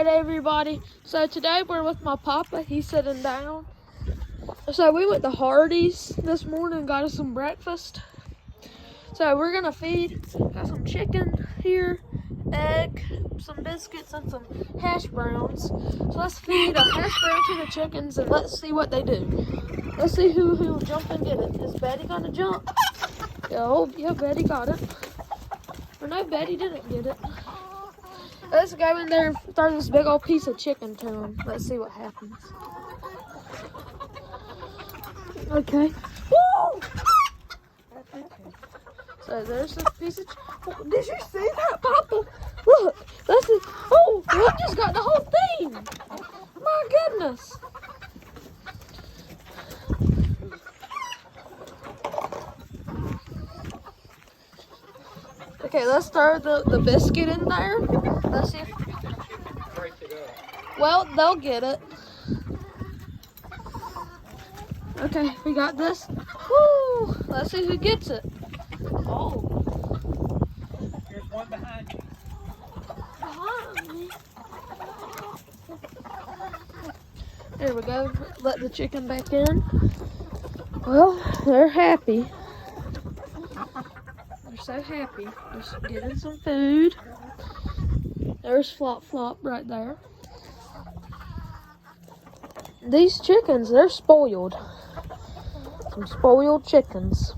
Hey everybody, so today we're with my papa. He's sitting down. So we went to Hardee's this morning and got us some breakfast. So we're gonna feed, got some chicken here, egg, some biscuits, and some hash browns. So let's feed a hash brown to the chickens and let's see what they do. Let's see who will jump and get it. Is Betty gonna jump? Yeah, Betty got it. Or no, Betty didn't get it. Let's go in there and throw this big old piece of chicken to him. Let's see what happens. Okay. Woo! Okay. So there's a piece of chicken. Did you see that, Papa? Look, that's it. Oh, we just got the whole thing. My goodness. Okay, let's throw the biscuit in there. Let's see if... Well, they'll get it. Okay, we got this. Woo! Let's see who gets it. Oh. There's one behind you. Behind me. There we go. Let the chicken back in. Well, they're happy. So happy. Just getting some food. There's Flop Flop right there. These chickens, they're spoiled. Some spoiled chickens.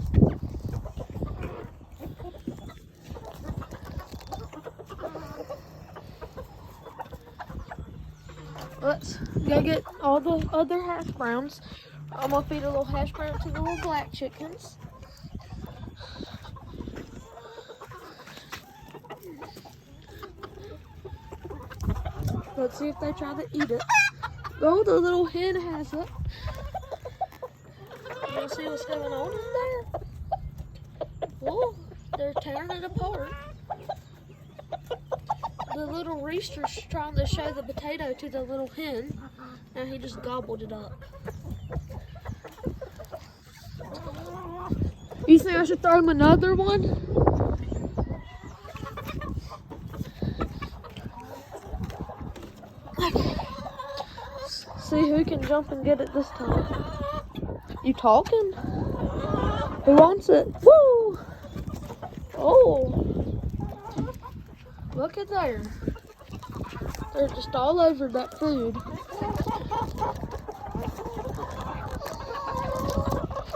Let's go get all the other hash browns. I'm gonna feed a little hash brown to the little black chickens. Let's see if they try to eat it. Oh, the little hen has it. You see what's going on in there? Oh, they're tearing it apart. The little rooster's trying to show the potato to the little hen. Now he just gobbled it up. You think I should throw him another one? See who can jump and get it this time. You talking? Who wants it? Woo! Oh! Look at there. They're just all over that food.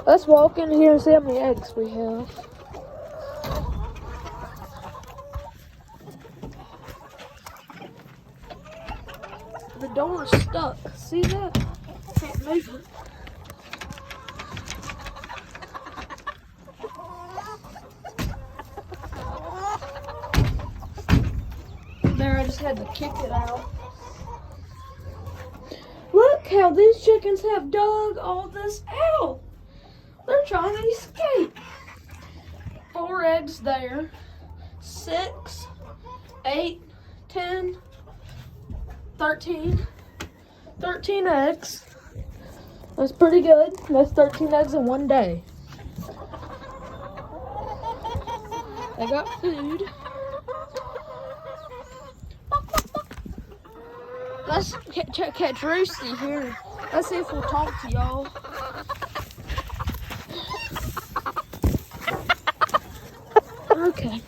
Let's walk in here and see how many eggs we have. The door's stuck. See that? Can't move it. There, I just had to kick it out. Look how these chickens have dug all this out. They're trying to escape. 4 eggs there. 6, 8, 10, 13 eggs. That's pretty good. That's 13 eggs in one day. They got food. Let's catch Roosty here. Let's see if we'll talk to y'all. Okay.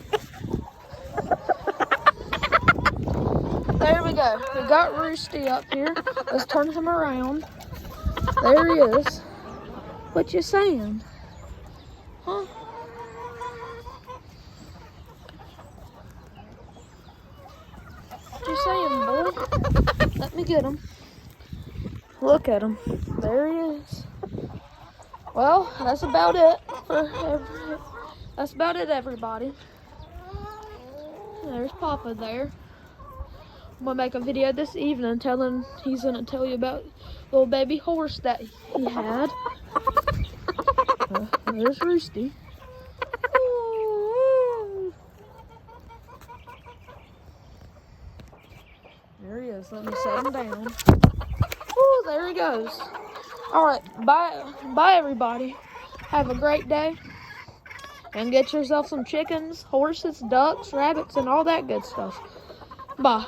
There we go. We got Roosty up here. Let's turn him around. There he is. What you saying? Huh? What you saying, boy? Let me get him. Look at him. There he is. Well, that's about it that's about it, everybody. There's Papa there. I'm gonna make a video this evening he's gonna tell you about little baby horse that he had. There's Roosty. There he is. Let me set him down. Oh, there he goes. All right, bye everybody. Have a great day. And get yourself some chickens, horses, ducks, rabbits, and all that good stuff. Bye.